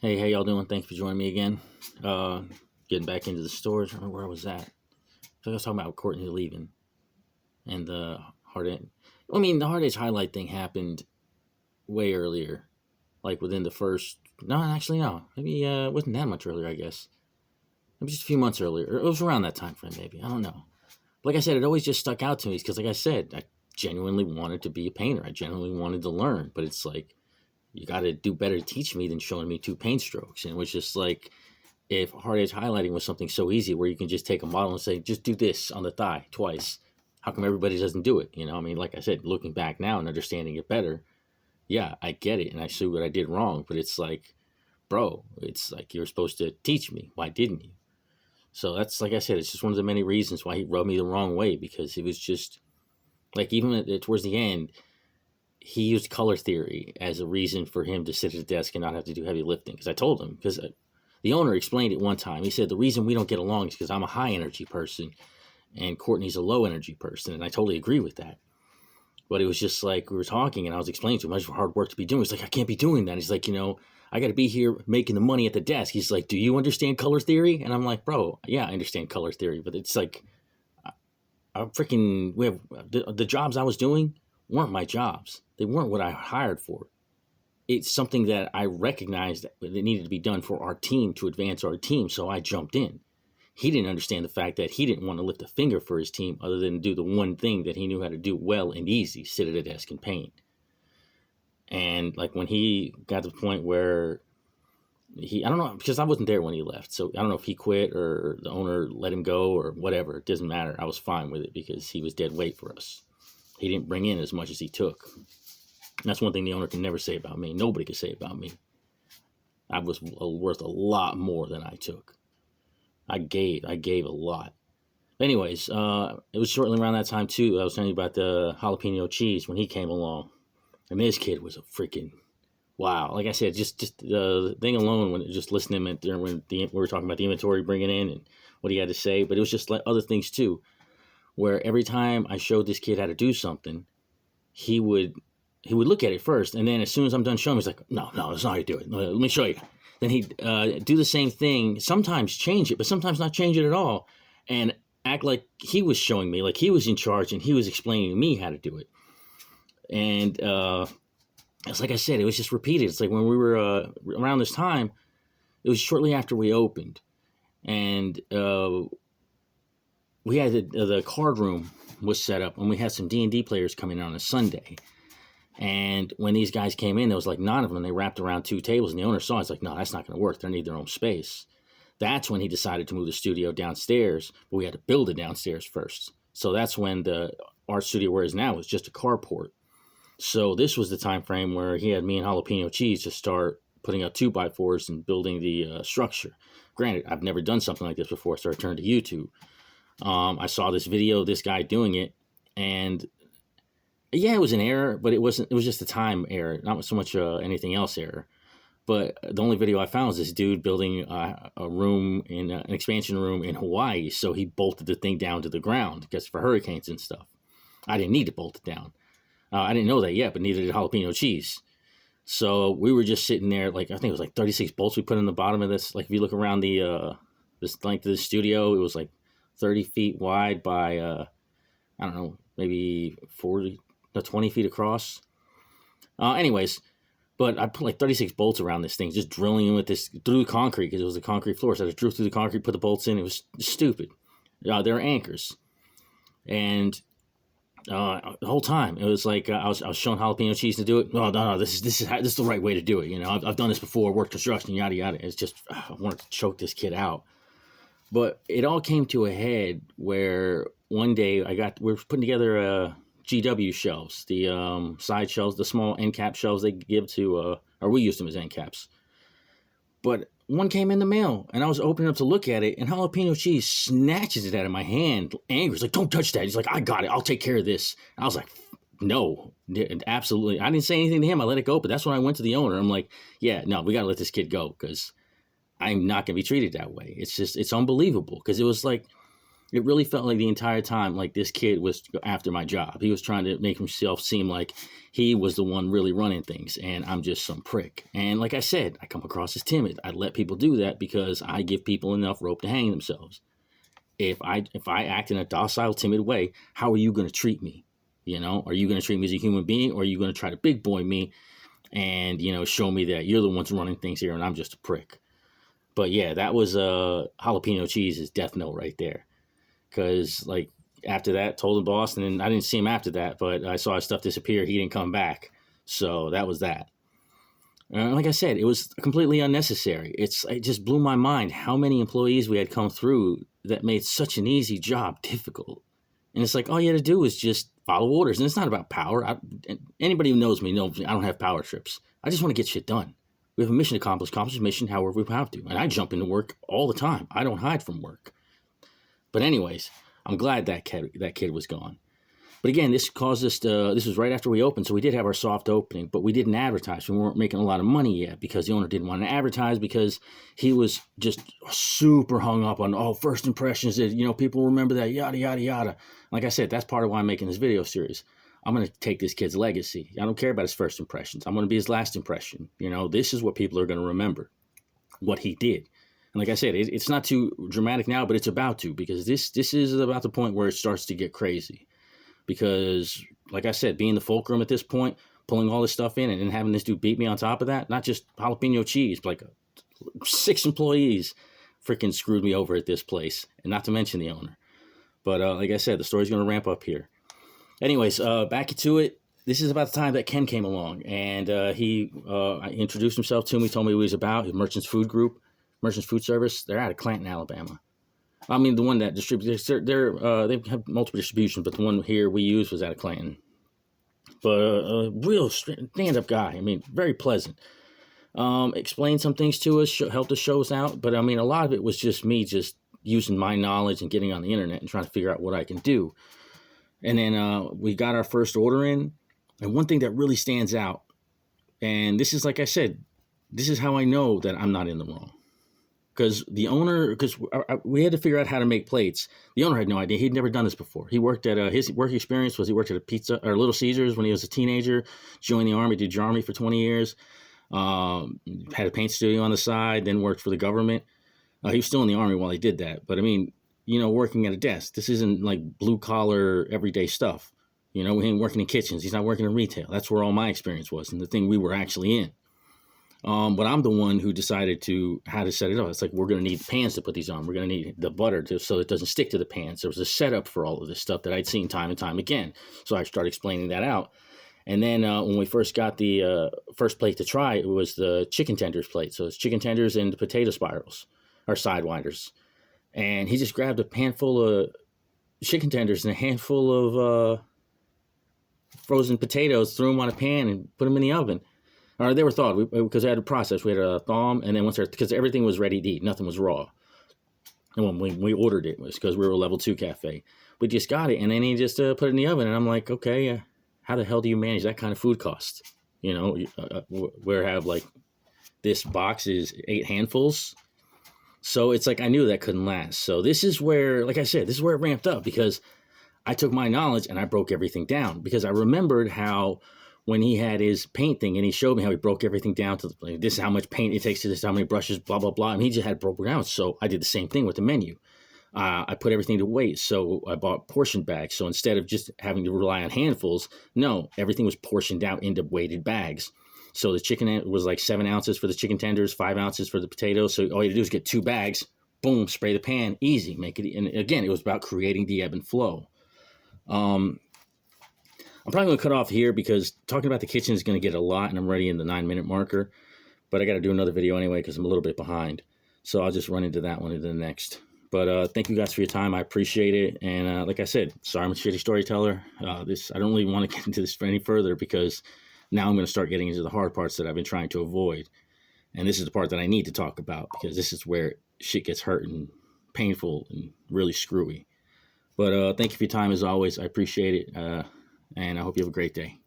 Hey, how y'all doing? Thanks for joining me again. Uh, Getting back into the stores. I don't know where I was at. I was talking about Courtney leaving and the hard edge. I mean, the hard edge highlight thing happened way earlier, like within the first. No, actually, no. Maybe it wasn't that much earlier. I guess it was just a few months earlier. Or it was around that time frame, maybe. I don't know. Like I said, it always just stuck out to me because, like I said, I genuinely wanted to be a painter. I genuinely wanted to learn, but it's like you got to do better to teach me than showing me two paint strokes. And it was just like if hard edge highlighting was something so easy where you can just take a model and say, just do this on the thigh twice. How come everybody doesn't do it? I mean, like I said, looking back now and understanding it better, yeah, I get it. And I see what I did wrong, but it's like, bro, it's like you're supposed to teach me. Why didn't you? So that's, like I said, it's just one of the many reasons why he rubbed me the wrong way, because it was just like, even towards the end, he used color theory as a reason for him to sit at the desk and not have to do heavy lifting. Because I told him, because the owner explained it one time. He said, the reason we don't get along is because I'm a high energy person and Courtney's a low energy person. And I totally agree with that. But it was just like we were talking and I was explaining to him, much hard work to be doing. He's like, I can't be doing that. He's like, I got to be here making the money at the desk. He's like, do you understand color theory? And I'm like, bro, yeah, I understand color theory. But it's like, we have the jobs I was doing weren't my jobs. They weren't what I hired for. It's something that I recognized that it needed to be done for our team to advance our team. So I jumped in. He didn't understand the fact that he didn't want to lift a finger for his team other than do the one thing that he knew how to do well and easy, sit at a desk and paint. And like when he got to the point where I don't know, because I wasn't there when he left. So I don't know if he quit or the owner let him go or whatever. It doesn't matter. I was fine with it because he was dead weight for us. He didn't bring in as much as he took. And that's one thing the owner can never say about me. Nobody can say about me. I was worth a lot more than I took. I gave a lot. Anyways, it was shortly around that time too. I was telling you about the jalapeno cheese when he came along. And this kid was a freaking wow. Like I said, just the thing alone, when just listening to him when we were talking about the inventory bringing in and what he had to say, but it was just like other things too, where every time I showed this kid how to do something, he would look at it first, and then as soon as I'm done showing him, he's like, no, that's not how you do it. Let me show you. Then he'd do the same thing, sometimes change it, but sometimes not change it at all, and act like he was showing me, like he was in charge, and he was explaining to me how to do it. And it's like I said, it was just repeated. It's like when we were around this time, it was shortly after we opened, and we had the card room was set up, and we had some D&D players coming in on a Sunday. And when these guys came in, there was like 9 of them, and they wrapped around 2 tables, and the owner saw it. It's like, no, that's not going to work. They need their own space. That's when he decided to move the studio downstairs, but we had to build it downstairs first. So that's when the art studio where it is now was just a carport. So this was the time frame where he had me and Jalapeno Cheese to start putting up 2x4s and building the structure. Granted, I've never done something like this before, so I turned to YouTube. I saw this video of this guy doing it, and yeah, it was an error, but it wasn't. It was just a time error, not so much anything else error. But the only video I found was this dude building a room in an expansion room in Hawaii. So he bolted the thing down to the ground because for hurricanes and stuff. I didn't need to bolt it down. I didn't know that yet, but neither did Jalapeno Cheese. So we were just sitting there, like I think it was like 36 bolts we put in the bottom of this. Like if you look around the this length of the studio, it was like 30 feet wide by I don't know, maybe 20 feet across. Anyways, but I put like 36 bolts around this thing, just drilling in with this through the concrete because it was a concrete floor. So I just drew through the concrete, put the bolts in. It was stupid. They're anchors, and the whole time it was like I was showing Jalapeno Cheese to do it. Oh no, this is the right way to do it. I've done this before, worked construction, yada yada. It's just I wanted to choke this kid out. But it all came to a head where one day we were putting together GW shelves, the side shelves, the small end cap shelves they give to, or we used them as end caps. But one came in the mail, and I was opening up to look at it, and Jalapeno Cheese snatches it out of my hand, angry. He's like, don't touch that. He's like, I got it. I'll take care of this. And I was like, no, absolutely. I didn't say anything to him. I let it go, but that's when I went to the owner. I'm like, yeah, no, we got to let this kid go because I'm not going to be treated that way. It's unbelievable because it was like, It really felt like the entire time like this kid was after my job. He was trying to make himself seem like he was the one really running things, and I'm just some prick. And like I said, I come across as timid. I let people do that because I give people enough rope to hang themselves. If I act in a docile, timid way, how are you going to treat me? Are you going to treat me as a human being, or are you going to try to big boy me and show me that you're the ones running things here and I'm just a prick? But yeah, that was jalapeno cheese is death note right there. Because like after that, told the boss, and then I didn't see him after that, but I saw his stuff disappear. He didn't come back, so that was that. Like I said, it was completely unnecessary. It just blew my mind how many employees we had come through that made such an easy job difficult. And it's like all you had to do was just follow orders, and it's not about power. Anybody who knows me knows I don't have power trips. I just want to get shit done. We have a mission to accomplish mission however we have to, and I jump into work all the time. I don't hide from work. But anyways, I'm glad that kid was gone. But again, this caused us to, this was right after we opened, so we did have our soft opening, but we didn't advertise. We weren't making a lot of money yet because the owner didn't want to advertise because he was just super hung up on, first impressions, people remember that, yada, yada, yada. Like I said, that's part of why I'm making this video series. I'm going to take this kid's legacy. I don't care about his first impressions. I'm going to be his last impression. This is what people are going to remember, what he did. And like I said, it's not too dramatic now, but it's about to, because this is about the point where it starts to get crazy. Because, like I said, being the fulcrum at this point, pulling all this stuff in and then having this dude beat me on top of that, not just jalapeno cheese, but like 6 employees freaking screwed me over at this place, and not to mention the owner. But like I said, the story's going to ramp up here. Anyways, back to it. This is about the time that Ken came along, and he introduced himself to me, told me what he was about, his Merchants Food Group. Merchants Food Service. They're out of Clanton, Alabama. I mean, the one that distributes, they have multiple distributions, but the one here we use was out of Clanton. But a real stand-up guy. I mean, very pleasant. Explained some things to us, helped us show us out. But I mean, a lot of it was just me just using my knowledge and getting on the internet and trying to figure out what I can do. And then we got our first order in. And one thing that really stands out, and this is, like I said, this is how I know that I'm not in the wrong. Because we had to figure out how to make plates. The owner had no idea. He'd never done this before. He worked at his work experience was he worked at a Little Caesars when he was a teenager. Joined the Army, did Army for 20 years. Had a paint studio on the side. Then worked for the government. He was still in the Army while he did that. But I mean, working at a desk. This isn't like blue collar everyday stuff. We ain't working in kitchens. He's not working in retail. That's where all my experience was, and the thing we were actually in. But I'm the one who decided how to set it up. It's like, we're going to need pans to put these on. We're going to need the butter so it doesn't stick to the pans. There was a setup for all of this stuff that I'd seen time and time again. So I started explaining that out. And then when we first got the first plate to try, it was the chicken tenders plate. So it's chicken tenders and the potato spirals, or sidewinders. And he just grabbed a pan full of chicken tenders and a handful of frozen potatoes, threw them on a pan and put them in the oven. Or they were thawed because I had a process. We had to thaw them, and then because everything was ready to eat, nothing was raw. And when we ordered it, was because we were a level 2 cafe. We just got it, and then he just put it in the oven, and I'm like, okay, how the hell do you manage that kind of food cost? Where have like this box is 8 handfuls, so it's like I knew that couldn't last. So this is where, like I said, this is where it ramped up, because I took my knowledge and I broke everything down, because I remembered how. When he had his paint thing and he showed me how he broke everything down to this is how much paint it takes to this, how many brushes, blah, blah, blah. And he just had broken down. So I did the same thing with the menu. I put everything to weight. So I bought portion bags. So instead of just having to rely on handfuls, no, everything was portioned out into weighted bags. So the chicken was like 7 ounces for the chicken tenders, 5 ounces for the potatoes. So all you do is get 2 bags, boom, spray the pan, easy, make it. And again, it was about creating the ebb and flow. I'm probably going to cut off here because talking about the kitchen is going to get a lot, and I'm already in the 9-minute marker. But I got to do another video anyway because I'm a little bit behind. So I'll just run into that one into the next. But thank you guys for your time. I appreciate it. And like I said, sorry I'm a shitty storyteller. I don't really want to get into this any further because now I'm going to start getting into the hard parts that I've been trying to avoid. And this is the part that I need to talk about because this is where shit gets hurt and painful and really screwy. But thank you for your time as always. I appreciate it. And I hope you have a great day.